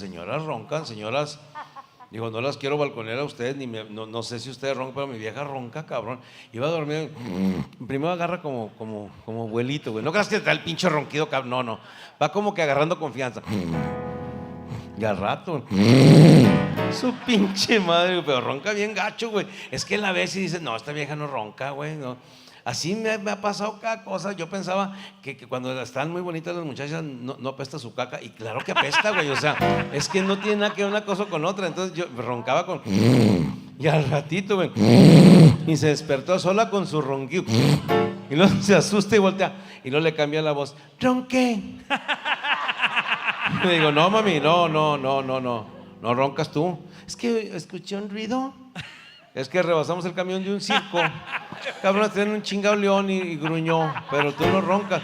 Señoras roncan, señoras, digo, no las quiero balconear a ustedes, no sé si ustedes roncan, pero mi vieja ronca, cabrón. Iba a dormir, primero agarra como abuelito, güey. No creas que está el pinche ronquido, cabrón, no. Va como que agarrando confianza. Y al rato, su pinche madre, pero ronca bien gacho, güey. Es que la ves y dices, no, esta vieja no ronca, güey, no. Así me ha pasado cada cosa. Yo pensaba que cuando están muy bonitas las muchachas no apesta su caca. Y claro que apesta, güey. O sea, es que no tiene nada que ver una cosa con otra. Entonces yo roncaba con... Y al ratito, güey. Y se despertó sola con su ronquido. Y luego se asusta y voltea. Y luego le cambia la voz. Ronqué. Le digo, no, mami, no. No roncas tú. Es que escuché un ruido. Es que rebasamos el camión de un circo. Cabrón, tienen un chingado león y gruñó, pero tú no roncas.